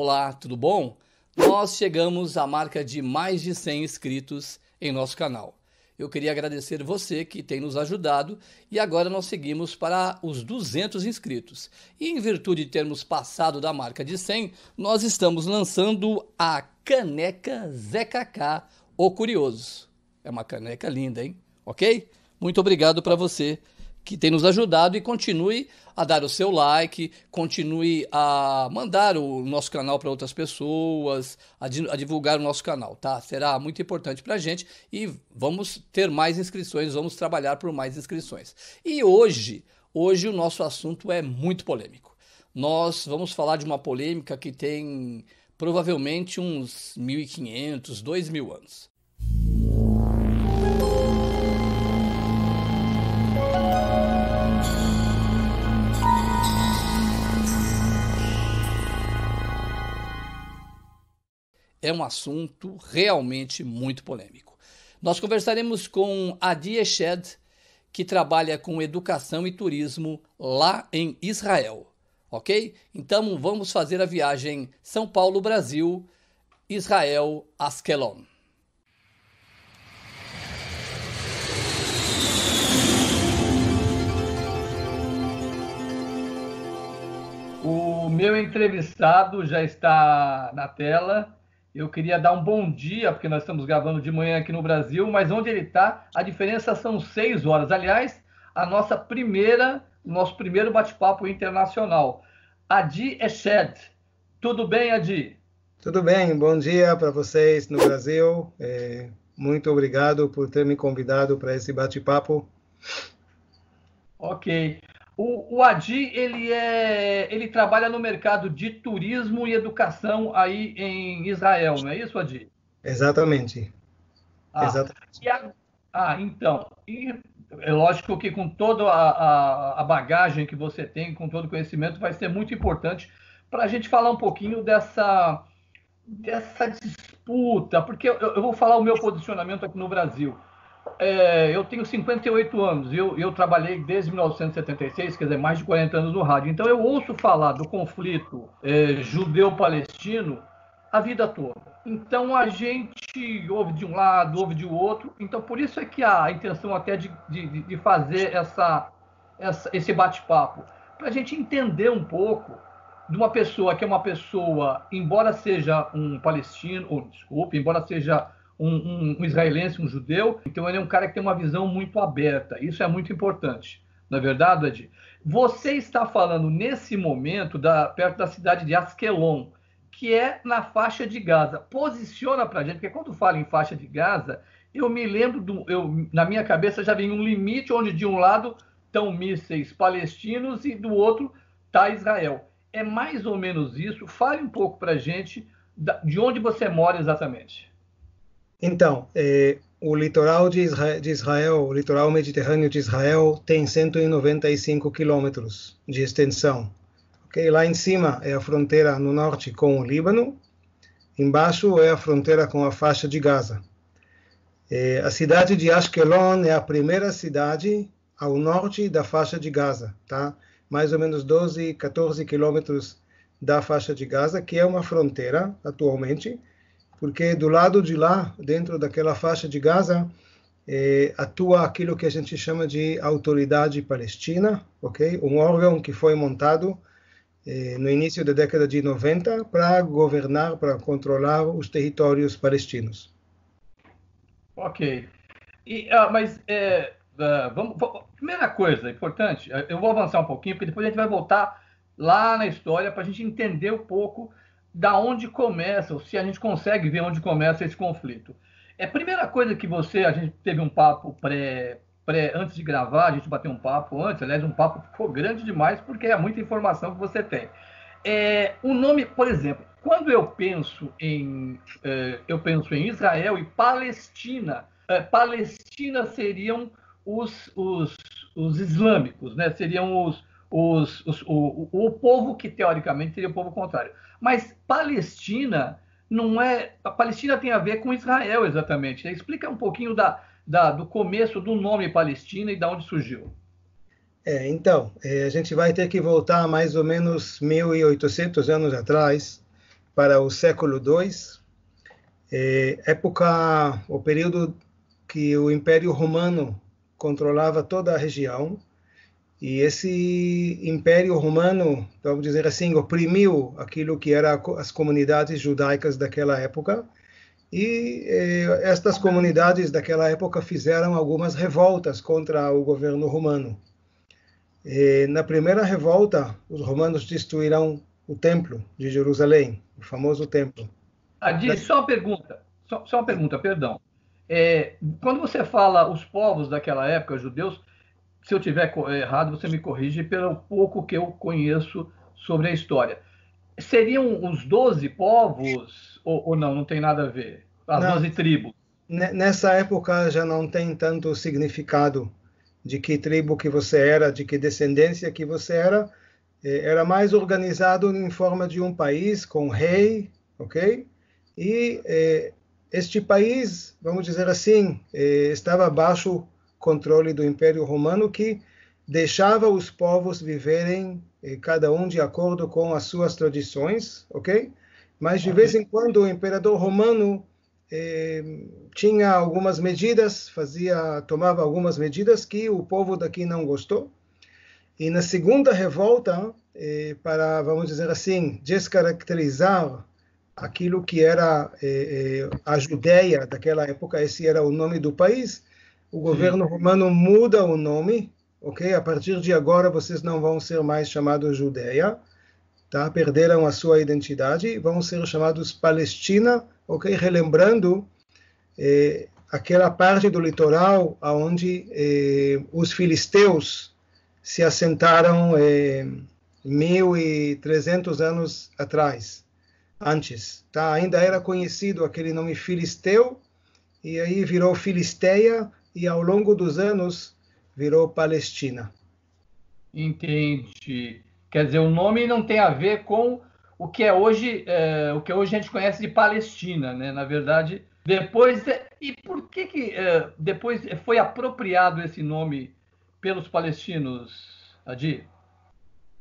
Olá, tudo bom? Nós chegamos à marca de mais de 100 inscritos em nosso canal. Eu queria agradecer você que tem nos ajudado e agora nós seguimos para os 200 inscritos. E em virtude de termos passado da marca de 100, nós estamos lançando a caneca ZKK, o Curioso. É uma caneca linda, hein? Ok? Muito obrigado para você que tem nos ajudado e continue a dar o seu like, continue a mandar o nosso canal para outras pessoas, a divulgar o nosso canal, tá? Será muito importante para a gente e vamos ter mais inscrições, vamos trabalhar por mais inscrições. E hoje o nosso assunto é muito polêmico. Nós vamos falar de uma polêmica que tem provavelmente uns 1.500, 2.000 anos. É um assunto realmente muito polêmico. Nós conversaremos com Adi Eshed, que trabalha com educação e turismo lá em Israel, ok? Então vamos fazer a viagem São Paulo, Brasil, Israel, Askelon. O meu entrevistado já está na tela. Eu queria dar um bom dia, porque nós estamos gravando de manhã aqui no Brasil, mas onde ele está, a diferença são 6 horas. Aliás, nosso primeiro bate-papo internacional. Adi Eshed. Tudo bem, Adi? Tudo bem, bom dia para vocês no Brasil. Muito obrigado por ter me convidado para esse bate-papo. Ok. O Adi, ele trabalha no mercado de turismo e educação aí em Israel, não é isso, Adi? Exatamente. Exatamente. Então, é lógico que com toda a bagagem que você tem, com todo o conhecimento, vai ser muito importante para a gente falar um pouquinho dessa disputa, porque eu vou falar o meu posicionamento aqui no Brasil. Eu tenho 58 anos, eu trabalhei desde 1976, quer dizer, mais de 40 anos no rádio. Então eu ouço falar do conflito judeu-palestino a vida toda. Então a gente ouve de um lado, ouve de outro. Então por isso é que a intenção até de fazer esse bate-papo, para a gente entender um pouco de uma pessoa que é uma pessoa, embora seja um palestino, embora seja um israelense, um judeu, então ele é um cara que tem uma visão muito aberta. Isso é muito importante. Não é verdade, Adi? Você está falando nesse momento perto da cidade de Askelon, que é na faixa de Gaza. Posiciona para a gente, porque quando falo em faixa de Gaza, eu me lembro, na minha cabeça já vem um limite onde de um lado estão mísseis palestinos e do outro está Israel. É mais ou menos isso. Fale um pouco para a gente de onde você mora exatamente. Então, o litoral de Israel, o litoral mediterrâneo de Israel, tem 195 quilômetros de extensão. Okay? Lá em cima é a fronteira no norte com o Líbano, embaixo é a fronteira com a faixa de Gaza. A cidade de Ashkelon é a primeira cidade ao norte da faixa de Gaza, tá? Mais ou menos 12, 14 quilômetros da faixa de Gaza, que é uma fronteira atualmente, porque do lado de lá, dentro daquela faixa de Gaza, atua aquilo que a gente chama de Autoridade Palestina, ok? Um órgão que foi montado no início da década de 90 para governar, para controlar os territórios palestinos. Ok. Primeira coisa importante, eu vou avançar um pouquinho, porque depois a gente vai voltar lá na história para a gente entender um pouco da onde começa, ou se a gente consegue ver onde começa esse conflito. Primeira coisa que a gente teve um papo antes de gravar, a gente bateu um papo antes, aliás, um papo que ficou grande demais, porque é muita informação que você tem. O nome, por exemplo, quando eu penso em Israel e Palestina, Palestina seriam os islâmicos, né? Seriam o povo que, teoricamente, seria o povo contrário. Mas Palestina não é... A Palestina tem a ver com Israel, exatamente. Explica um pouquinho do começo do nome Palestina e de onde surgiu. Então, a gente vai ter que voltar mais ou menos 1.800 anos atrás para o século II, o período que o Império Romano controlava toda a região, e esse Império Romano, vamos dizer assim, oprimiu aquilo que eram as comunidades judaicas daquela época, e estas comunidades daquela época fizeram algumas revoltas contra o governo romano. Na primeira revolta, os romanos destruíram o templo de Jerusalém, o famoso templo. Adi, só uma pergunta, perdão. Quando você fala os povos daquela época, judeus, se eu tiver errado, você me corrige pelo pouco que eu conheço sobre a história. Seriam os 12 povos ou não? Não tem nada a ver? As Não, 12 tribos? nessa época já não tem tanto significado de que tribo que você era, de que descendência que você era. Era mais organizado em forma de um país com rei, ok? E este país, vamos dizer assim, estava baixo controle do Império Romano, que deixava os povos viverem cada um de acordo com as suas tradições, ok? Mas de vez em quando o imperador romano tinha algumas medidas, tomava algumas medidas que o povo daqui não gostou. E na segunda revolta, para, vamos dizer assim, descaracterizar aquilo que era a Judéia daquela época, esse era o nome do país, o governo romano muda o nome, ok? A partir de agora vocês não vão ser mais chamados Judéia, tá? Perderam a sua identidade, vão ser chamados Palestina, ok? Relembrando aquela parte do litoral onde os filisteus se assentaram 1.300 anos atrás, antes. Tá? Ainda era conhecido aquele nome Filisteu, e aí virou Filisteia, e ao longo dos anos virou Palestina. Entendi. Quer dizer, o nome não tem a ver com o que hoje a gente conhece de Palestina, né? Na verdade, depois... E por que depois foi apropriado esse nome pelos palestinos, Adi?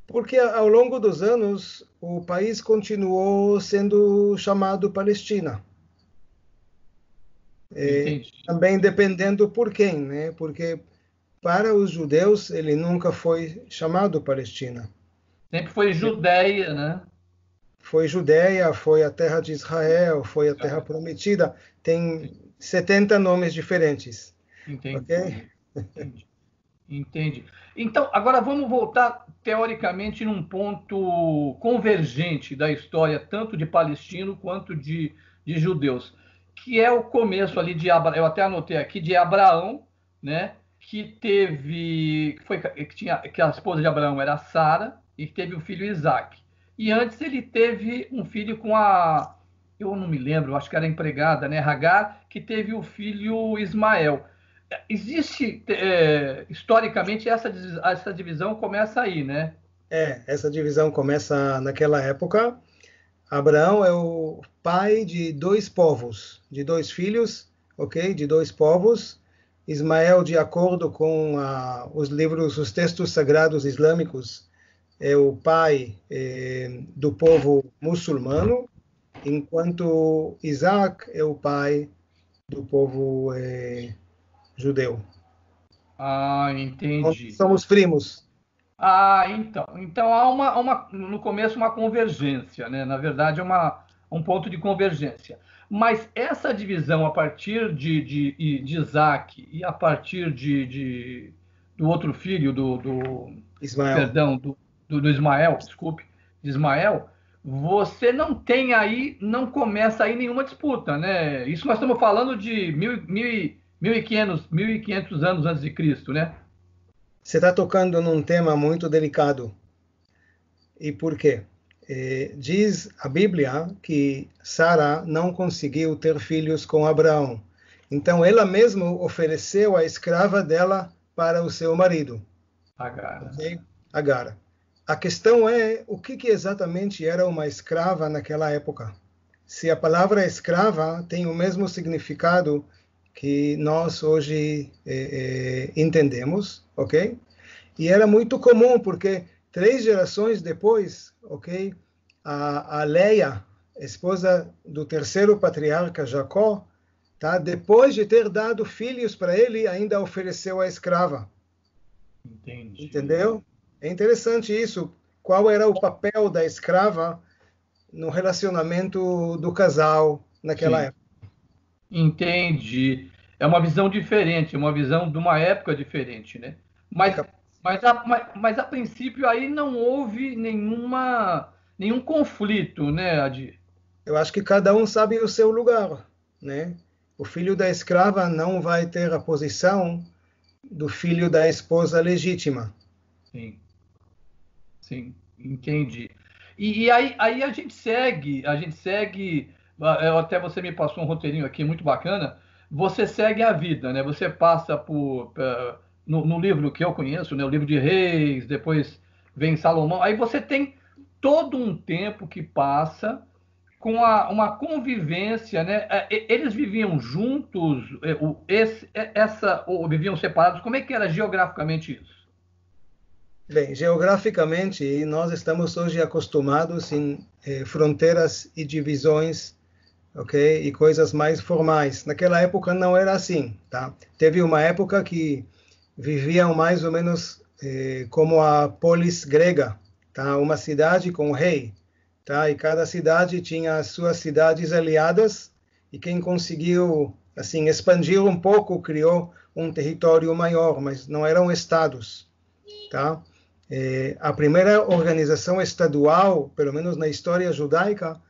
Porque ao longo dos anos o país continuou sendo chamado Palestina. Também dependendo por quem, né? Porque para os judeus ele nunca foi chamado Palestina. Sempre foi Judéia, né? Foi Judéia, foi a terra de Israel, foi a terra prometida. Tem 70 nomes diferentes. Entendi. Okay? Entendi. Então, agora vamos voltar teoricamente num ponto convergente da história, tanto de palestino quanto de judeus, que é o começo ali de Abraão, eu até anotei aqui, de Abraão, né? Que a esposa de Abraão era Sara e teve o filho Isaac. E antes ele teve um filho com eu não me lembro, acho que era empregada, né? Hagar, que teve o filho Ismael. Existe, historicamente, essa divisão começa aí, né? Essa divisão começa naquela época. Abraão é o pai de dois povos, de dois filhos, ok? De dois povos. Ismael, de acordo com os textos sagrados islâmicos, é o pai do povo muçulmano, enquanto Isaac é o pai do povo judeu. Ah, entendi. Somos primos. Ah, então há no começo uma convergência, né? Na verdade, um ponto de convergência. Mas essa divisão a partir de Isaac e a partir do outro filho, Ismael. Perdão, do Ismael, desculpe, de Ismael, você não começa aí nenhuma disputa, né? Isso nós estamos falando de 1.500 anos antes de Cristo, né? Você está tocando num tema muito delicado. E por quê? Diz a Bíblia que Sara não conseguiu ter filhos com Abraão. Então ela mesma ofereceu a escrava dela para o seu marido. Agar. Okay? Agar. A questão é o que exatamente era uma escrava naquela época. Se a palavra escrava tem o mesmo significado que nós hoje entendemos, ok? E era muito comum, porque 3 gerações depois, ok? A Leia, esposa do terceiro patriarca Jacó, tá? Depois de ter dado filhos para ele, ainda ofereceu a escrava. Entendi. Entendeu? É interessante isso. Qual era o papel da escrava no relacionamento do casal naquela Sim, época? entendi. É uma visão diferente, uma visão de uma época diferente, né? Mas, Fica- mas a princípio aí não houve nenhum conflito, né, Adi? Eu acho que cada um sabe o seu lugar, né? O filho da escrava não vai ter a posição do filho da esposa legítima. Sim, sim, entendi. E aí a gente segue, até você me passou um roteirinho aqui muito bacana, você segue a vida, né? Você passa no livro que eu conheço, né? O livro de Reis, depois vem Salomão, aí você tem todo um tempo que passa com uma convivência, né? Eles viviam juntos, ou viviam separados, como é que era geograficamente isso? Bem, geograficamente, nós estamos hoje acostumados em fronteiras e divisões, ok? E coisas mais formais. Naquela época não era assim, tá? Teve uma época que viviam mais ou menos como a polis grega, tá? Uma cidade com o rei, tá? E cada cidade tinha as suas cidades aliadas, e quem conseguiu assim expandir um pouco criou um território maior, mas não eram estados, tá? A primeira organização estadual, pelo menos na história judaica,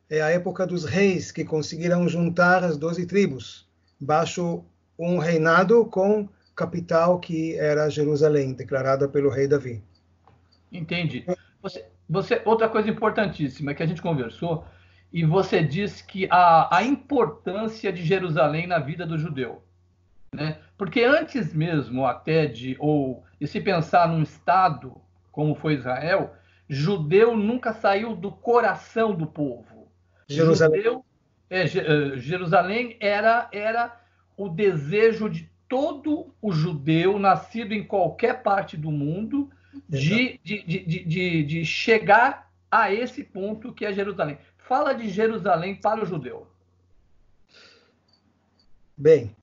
é a época dos reis, que conseguiram juntar as 12 tribos, baixo um reinado com capital que era Jerusalém, declarada pelo rei Davi. Entendi. Outra coisa importantíssima que a gente conversou, e você disse que a importância de Jerusalém na vida do judeu, né? Porque antes mesmo até e se pensar num estado como foi Israel, judeu nunca saiu do coração do povo. Jerusalém, Judeu, Jerusalém era o desejo de todo o judeu nascido em qualquer parte do mundo exato. de chegar a esse ponto que é Jerusalém. Fala de Jerusalém para o judeu. Bem,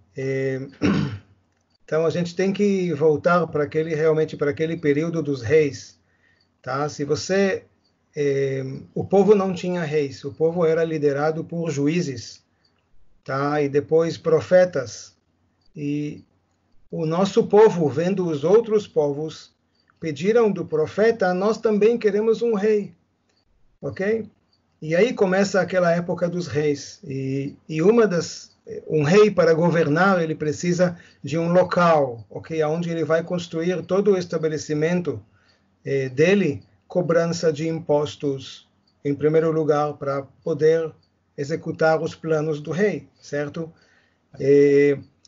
então a gente tem que voltar para aquele realmente para aquele período dos reis, tá? Se você o povo não tinha reis, o povo era liderado por juízes, tá? E depois profetas. E o nosso povo, vendo os outros povos, pediram do profeta: nós também queremos um rei, ok? E aí começa aquela época dos reis. E um rei, para governar, ele precisa de um local, ok? Onde ele vai construir todo o estabelecimento dele, cobrança de impostos, em primeiro lugar, para poder executar os planos do rei, certo?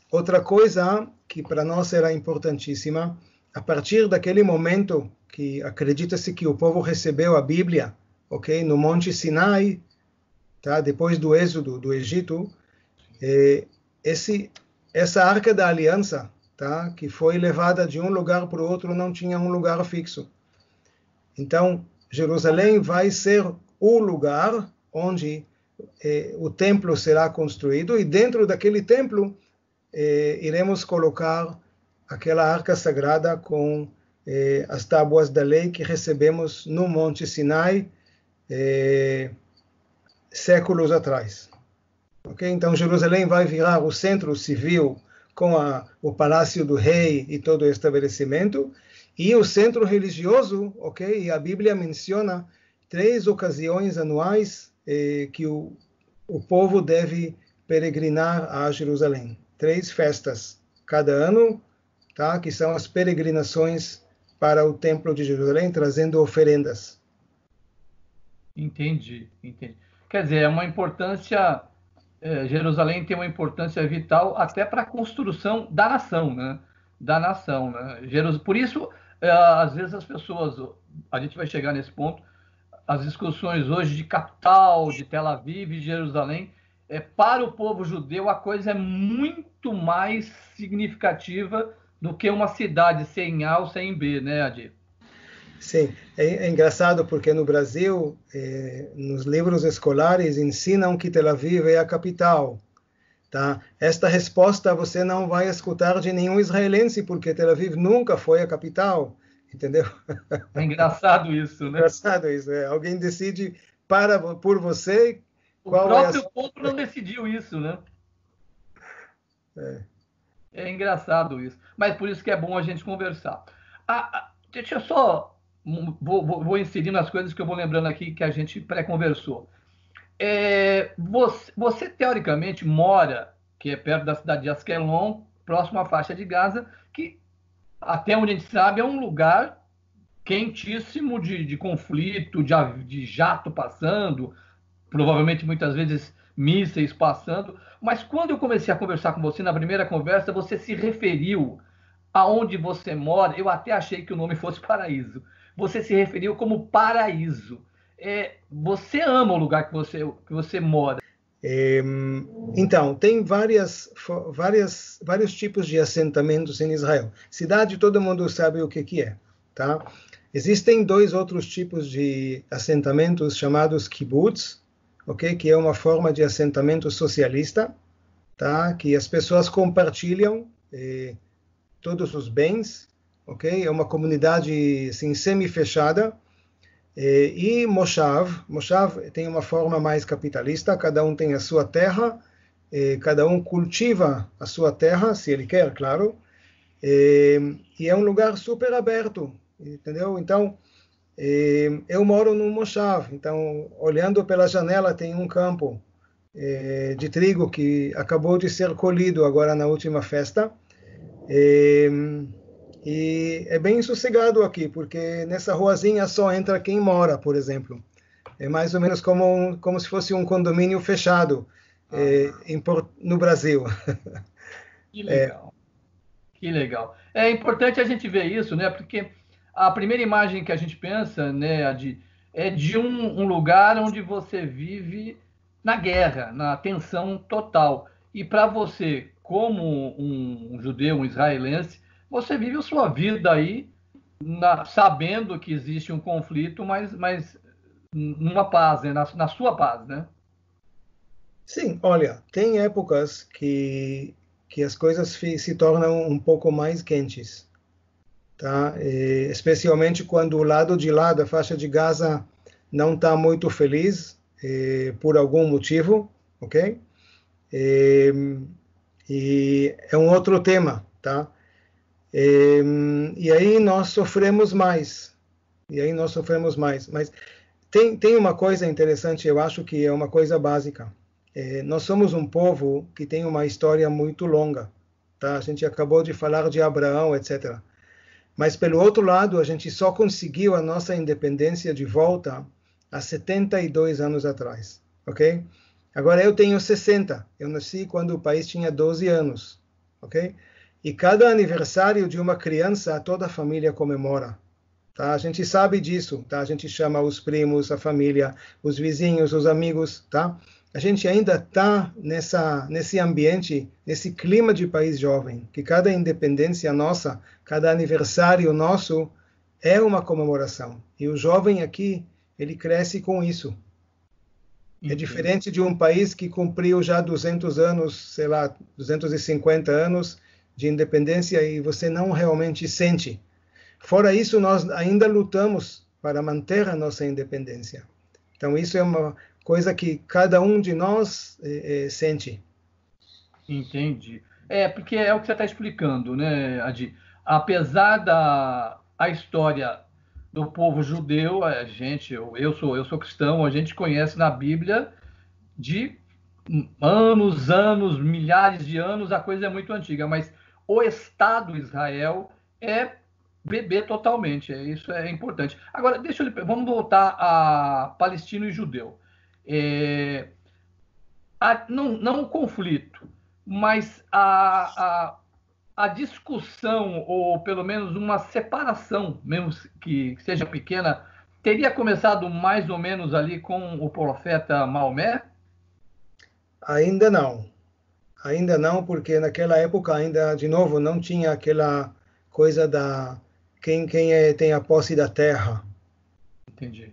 Outra coisa que para nós era importantíssima, a partir daquele momento que acredita-se que o povo recebeu a Bíblia, ok, no Monte Sinai, tá, depois do êxodo do Egito, esse essa Arca da Aliança, tá, que foi levada de um lugar para o outro, não tinha um lugar fixo. Então, Jerusalém vai ser o lugar onde o templo será construído, e dentro daquele templo iremos colocar aquela arca sagrada com as tábuas da lei que recebemos no Monte Sinai séculos atrás. Okay? Então, Jerusalém vai virar o centro civil com o palácio do rei e todo o estabelecimento, e o centro religioso, ok? E a Bíblia menciona 3 ocasiões anuais que o povo deve peregrinar a Jerusalém. 3 festas cada ano, tá? Que são as peregrinações para o Templo de Jerusalém, trazendo oferendas. Entendi, entendi. Quer dizer, é uma importância. Jerusalém tem uma importância vital até para a construção da nação, né? Da nação, né? Por isso, às vezes as pessoas, a gente vai chegar nesse ponto, as discussões hoje de capital, de Tel Aviv, de Jerusalém, para o povo judeu a coisa é muito mais significativa do que uma cidade sem A ou sem B, né, Adi? Sim, é engraçado porque no Brasil, nos livros escolares, ensinam que Tel Aviv é a capital. Tá? Esta resposta você não vai escutar de nenhum israelense, porque Tel Aviv nunca foi a capital, entendeu? É engraçado isso, né? Engraçado isso. Alguém decide por você O qual é a próprio sua... povo não decidiu isso, né? É, É engraçado isso. Mas por isso que é bom a gente conversar. Deixa eu só. Vou inserindo as coisas que eu vou lembrando aqui que a gente pré-conversou. Você, teoricamente, mora, que é perto da cidade de Askelon, próximo à faixa de Gaza, que, até onde a gente sabe, é um lugar quentíssimo de conflito, de jato passando, provavelmente muitas vezes mísseis passando. Mas quando eu comecei a conversar com você na primeira conversa, você se referiu aonde você mora. Eu até achei que o nome fosse Paraíso. Você se referiu como Paraíso. Você ama o lugar que você mora. é, então, tem vários tipos de assentamentos em Israel. Cidade, todo mundo sabe o que é, tá? Existem dois outros tipos de assentamentos chamados kibbutz, ok? Que é uma forma de assentamento socialista, tá? Que as pessoas compartilham todos os bens, ok? É uma comunidade assim, semi-fechada. E Moshav tem uma forma mais capitalista, cada um tem a sua terra, cada um cultiva a sua terra, se ele quer, claro, e é um lugar super aberto, entendeu? Então, eu moro num Moshav, então, olhando pela janela tem um campo de trigo que acabou de ser colhido agora na última festa, é, e é bem sossegado aqui, porque nessa ruazinha só entra quem mora, por exemplo. É mais ou menos como se fosse um condomínio fechado no Brasil. Que legal, que legal. É importante a gente ver isso, né? Porque a primeira imagem que a gente pensa, né, é de um lugar onde você vive na guerra, na tensão total. E para você, como um judeu, um israelense, você vive a sua vida aí sabendo que existe um conflito, mas numa paz, né? Na sua paz, né? Sim, olha, tem épocas que as coisas se tornam um pouco mais quentes, tá? Especialmente quando o lado de lá da faixa de Gaza não está muito feliz por algum motivo, ok? Eh, e é um outro tema, tá? E aí nós sofremos mais. E aí nós sofremos mais. Mas tem uma coisa interessante, eu acho que é uma coisa básica. Nós somos um povo que tem uma história muito longa. Tá? A gente acabou de falar de Abraão, etc. Mas, pelo outro lado, a gente só conseguiu a nossa independência de volta há 72 anos atrás. Ok? Agora, eu tenho 60. Eu nasci quando o país tinha 12 anos. Ok? E cada aniversário de uma criança, toda a família comemora. Tá? A gente sabe disso, tá? A gente chama os primos, a família, os vizinhos, os amigos, tá? A gente ainda está nesse ambiente, nesse clima de país jovem, que cada independência nossa, cada aniversário nosso é uma comemoração. E o jovem aqui, ele cresce com isso. É Entendo. diferente de um país que cumpriu já 200 anos, sei lá, 250 anos de independência e você não realmente sente. Fora isso, nós ainda lutamos para manter a nossa independência. Então, isso é uma coisa que cada um de nós sente. Entendi. Porque é o que você está explicando, né, Adi? Apesar da a história do povo judeu, eu sou cristão, a gente conhece na Bíblia de anos, milhares de anos, a coisa é muito antiga, mas o Estado Israel é bebê totalmente, isso é importante. Agora, vamos voltar a palestino e judeu. É, não o conflito, mas a discussão, ou pelo menos uma separação, mesmo que seja pequena, teria começado mais ou menos ali com o profeta Maomé? Ainda não. Ainda não, porque naquela época ainda, de novo, não tinha aquela coisa tem a posse da terra. Entendi.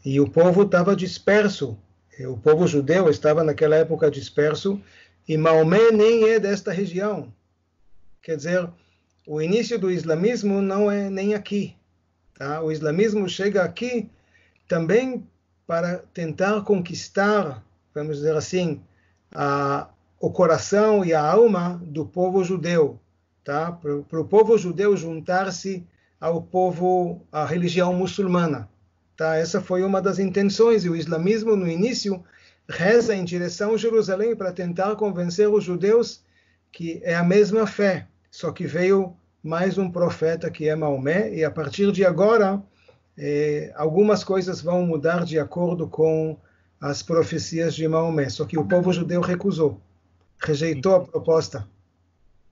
E o povo estava disperso. O povo judeu estava naquela época disperso, e Maomé nem é desta região. Quer dizer, o início do islamismo não é nem aqui. Tá? O islamismo chega aqui também para tentar conquistar, vamos dizer assim, o coração e a alma do povo judeu. Tá? Para o povo judeu juntar-se ao povo, à religião muçulmana. Tá? Essa foi uma das intenções, e o islamismo, no início, reza em direção a Jerusalém para tentar convencer os judeus que é a mesma fé, só que veio mais um profeta que é Maomé, e a partir de agora, algumas coisas vão mudar de acordo com as profecias de Maomé, só que o povo judeu recusou, rejeitou a proposta.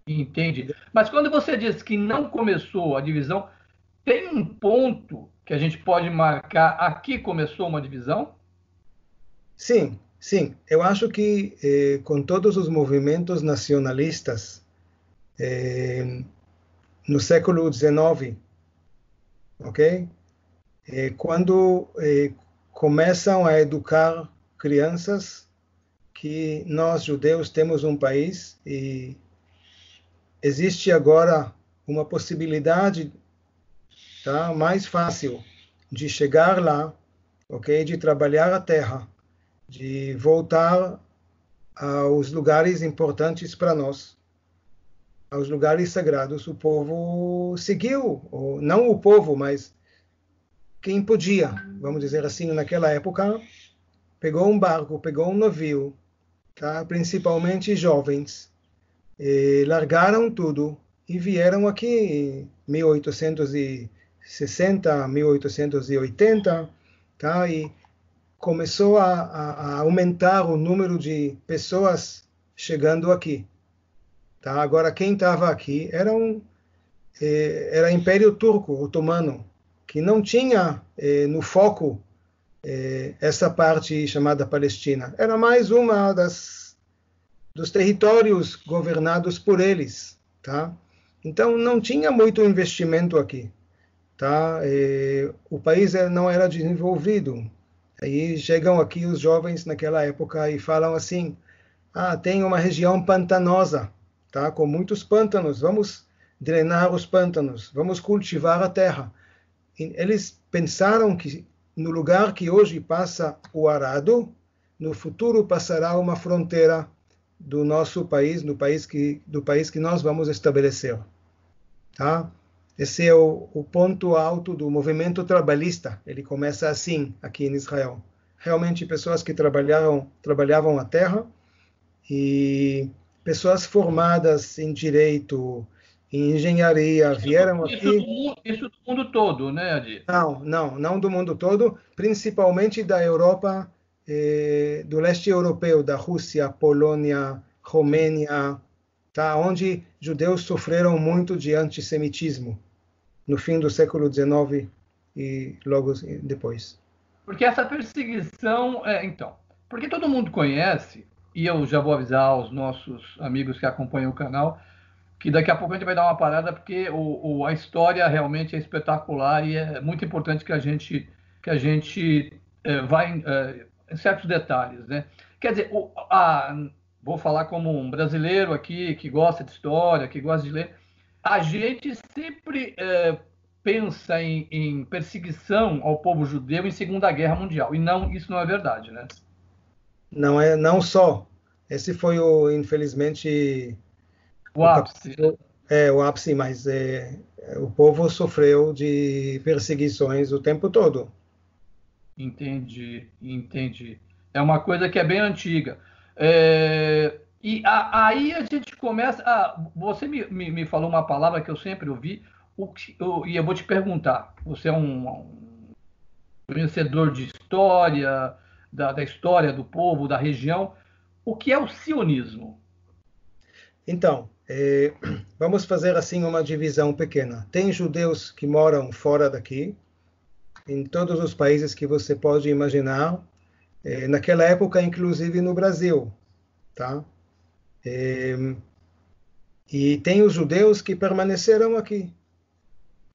Entendi. Mas quando você diz que não começou a divisão, tem um ponto que a gente pode marcar, aqui começou uma divisão? Sim, sim. Eu acho que com todos os movimentos nacionalistas no século XIX, ok? Quando começam a educar crianças que nós judeus temos um país e existe agora uma possibilidade, tá, mais fácil de chegar lá, ok? De trabalhar a terra, de voltar aos lugares importantes para nós, aos lugares sagrados. O povo seguiu, ou não o povo, mas quem podia, vamos dizer assim, naquela época, pegou um barco, pegou um navio, tá? Principalmente jovens, largaram tudo e vieram aqui em 1860, 1880, tá? E começou a aumentar o número de pessoas chegando aqui. Tá? Agora, quem estava aqui era era Império Turco, Otomano, que não tinha no foco essa parte chamada Palestina. Era mais uma dos territórios governados por eles. Tá? Então, não tinha muito investimento aqui. Tá? O país não era desenvolvido. Aí chegam aqui os jovens naquela época e falam assim: tem uma região pantanosa, tá? Com muitos pântanos, vamos drenar os pântanos, vamos cultivar a terra. E eles pensaram que no lugar que hoje passa o arado, no futuro passará uma fronteira do nosso país, do país que nós vamos estabelecer. Tá? Esse é o ponto alto do movimento trabalhista. Ele começa assim, aqui em Israel. Realmente, pessoas que trabalhavam a terra, e pessoas formadas em direito, em engenharia, vieram aqui. Isso do mundo todo, né, Adi? Não do mundo todo, principalmente da Europa, do leste europeu, da Rússia, Polônia, Romênia, tá? Onde judeus sofreram muito de antissemitismo no fim do século XIX e logo depois. Porque essa perseguição, então, porque todo mundo conhece, e eu já vou avisar aos nossos amigos que acompanham o canal, que daqui a pouco a gente vai dar uma parada, porque a história realmente é espetacular e é muito importante que a gente vá em certos detalhes, né? Quer dizer, vou falar como um brasileiro aqui que gosta de história, que gosta de ler, a gente sempre pensa em perseguição ao povo judeu em Segunda Guerra Mundial, e não, isso não é verdade, né? Não só. Esse foi infelizmente, O ápice. o ápice, mas o povo sofreu de perseguições o tempo todo. Entendi. É uma coisa que é bem antiga. Aí a gente começa. Você me falou uma palavra que eu sempre ouvi, e eu vou te perguntar. Você é um conhecedor de história, da história do povo, da região. O que é o sionismo? Então, vamos fazer assim uma divisão pequena. Tem judeus que moram fora daqui, em todos os países que você pode imaginar, naquela época, inclusive no Brasil, tá? E tem os judeus que permaneceram aqui,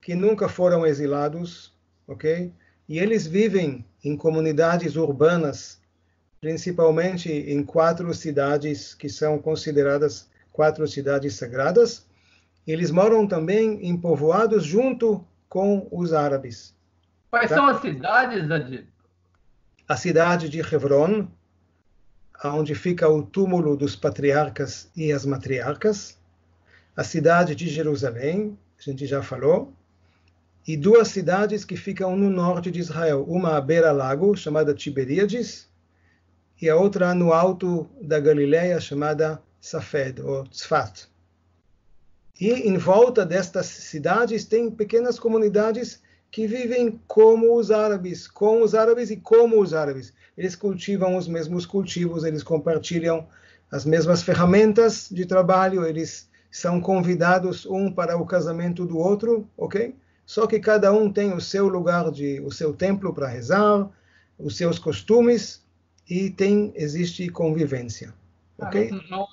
que nunca foram exilados, ok? E eles vivem em comunidades urbanas, principalmente em 4 cidades que são consideradas 4 cidades sagradas. Eles moram também em povoados junto com os árabes. Quais Tá? são as cidades, Adib? A cidade de Hebron, onde fica o túmulo dos patriarcas e as matriarcas. A cidade de Jerusalém, a gente já falou. E 2 cidades que ficam no norte de Israel. Uma à beira-lago, chamada Tiberíades, e a outra no alto da Galileia, chamada Safed, ou Tzfat. E em volta destas cidades tem pequenas comunidades que vivem como os árabes, com os árabes e como os árabes. Eles cultivam os mesmos cultivos, eles compartilham as mesmas ferramentas de trabalho, eles são convidados um para o casamento do outro, ok? Só que cada um tem o seu lugar, o seu templo para rezar, os seus costumes, e existe convivência, ok? Não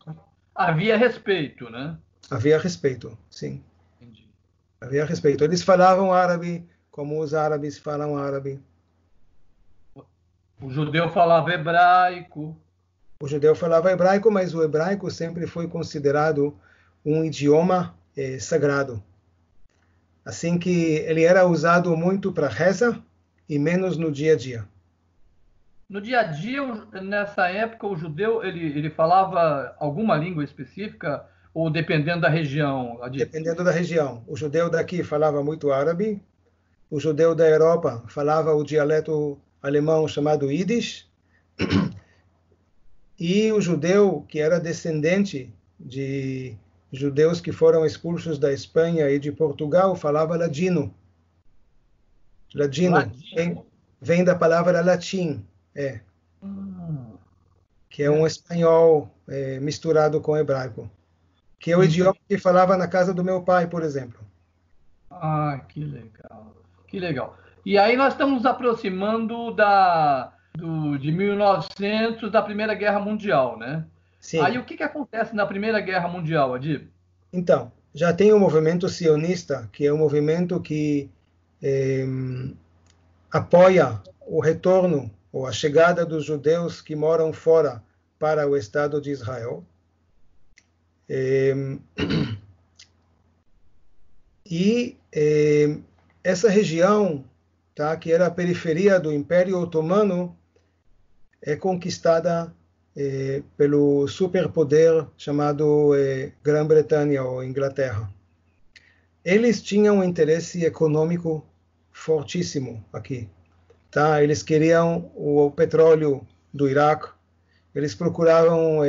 havia respeito, né? Havia respeito, sim. Entendi. Havia respeito. Eles falavam árabe como os árabes falam árabe. O judeu falava hebraico. O judeu falava hebraico, mas o hebraico sempre foi considerado um idioma sagrado. Assim que ele era usado muito para reza e menos no dia a dia. No dia a dia, nessa época, o judeu ele falava alguma língua específica ou dependendo da região, Adib? Dependendo da região. O judeu daqui falava muito árabe, o judeu da Europa falava o dialeto alemão chamado Yiddish, e o judeu que era descendente de judeus que foram expulsos da Espanha e de Portugal falava ladino. Ladino vem da palavra latim, que é um espanhol misturado com hebraico, que é o idioma que falava na casa do meu pai, por exemplo. Ah, que legal, que legal. E aí nós estamos nos aproximando de 1900, da Primeira Guerra Mundial, né? Sim. Aí o que acontece na Primeira Guerra Mundial, Adib? Então, já tem o movimento sionista, que é um movimento que apoia o retorno ou a chegada dos judeus que moram fora para o Estado de Israel. E essa região, tá, que era a periferia do Império Otomano, é conquistada pelo superpoder chamado Grã-Bretanha ou Inglaterra. Eles tinham um interesse econômico fortíssimo aqui. Tá? Eles queriam o petróleo do Iraque, eles procuravam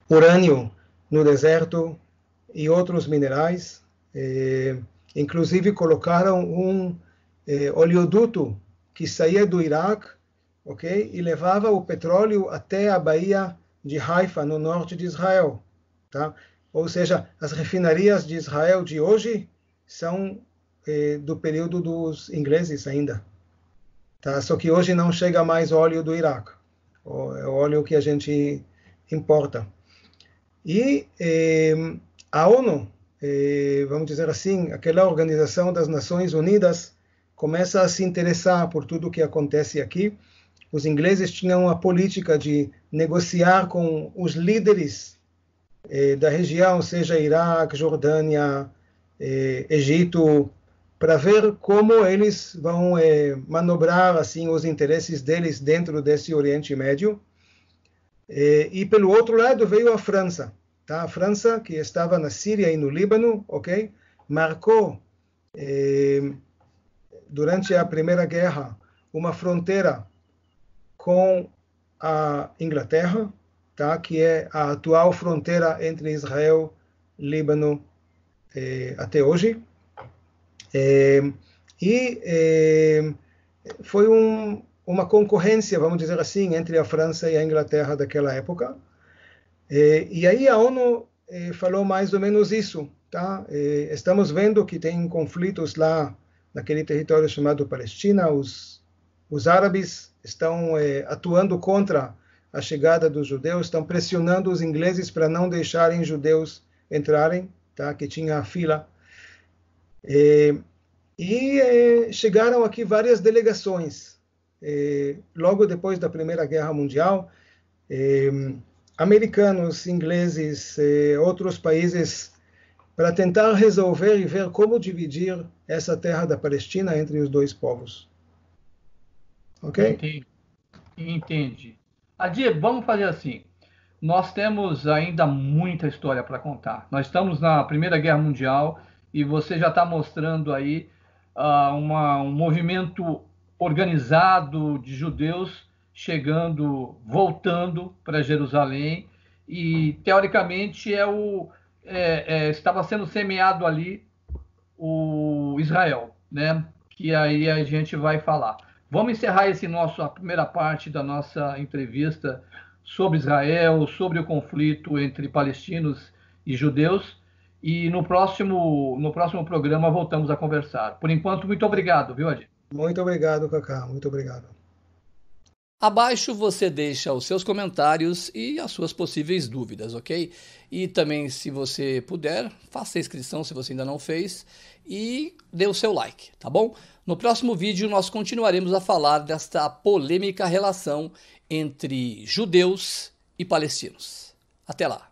urânio no deserto e outros minerais. Inclusive colocaram um oleoduto que saía do Iraque, ok, e levava o petróleo até a Baía de Haifa, no norte de Israel. Tá? Ou seja, as refinarias de Israel de hoje são do período dos ingleses ainda. Tá? Só que hoje não chega mais óleo do Iraque. É o óleo que a gente importa. E a ONU, vamos dizer assim, aquela Organização das Nações Unidas, começa a se interessar por tudo o que acontece aqui. Os ingleses tinham a política de negociar com os líderes da região, seja Iraque, Jordânia, Egito, para ver como eles vão manobrar assim os interesses deles dentro desse Oriente Médio. E pelo outro lado veio a França, tá? A França, que estava na Síria e no Líbano, ok? Marcou durante a Primeira Guerra uma fronteira com a Inglaterra, tá? Que é a atual fronteira entre Israel e Líbano até hoje. Foi uma concorrência, vamos dizer assim, entre a França e a Inglaterra daquela época. E aí a ONU falou mais ou menos isso. Tá? Estamos vendo que tem conflitos lá naquele território chamado Palestina. Os árabes estão atuando contra a chegada dos judeus, estão pressionando os ingleses para não deixarem judeus entrarem, tá? Que tinha a fila. Chegaram aqui várias delegações. Logo depois da Primeira Guerra Mundial, americanos, ingleses, outros países, para tentar resolver e ver como dividir essa terra da Palestina entre os dois povos. Ok? Entendi. Adi, vamos fazer assim. Nós temos ainda muita história para contar. Nós estamos na Primeira Guerra Mundial e você já está mostrando aí um movimento organizado de judeus chegando, voltando para Jerusalém, e teoricamente estava sendo semeado ali o Israel, né? Que aí a gente vai falar. Vamos encerrar a primeira parte da nossa entrevista sobre Israel, sobre o conflito entre palestinos e judeus, e no próximo programa voltamos a conversar. Por enquanto, muito obrigado, viu, Adi? Muito obrigado, Cacá. Muito obrigado. Abaixo você deixa os seus comentários e as suas possíveis dúvidas, ok? E também, se você puder, faça a inscrição se você ainda não fez e dê o seu like, tá bom? No próximo vídeo nós continuaremos a falar desta polêmica relação entre judeus e palestinos. Até lá!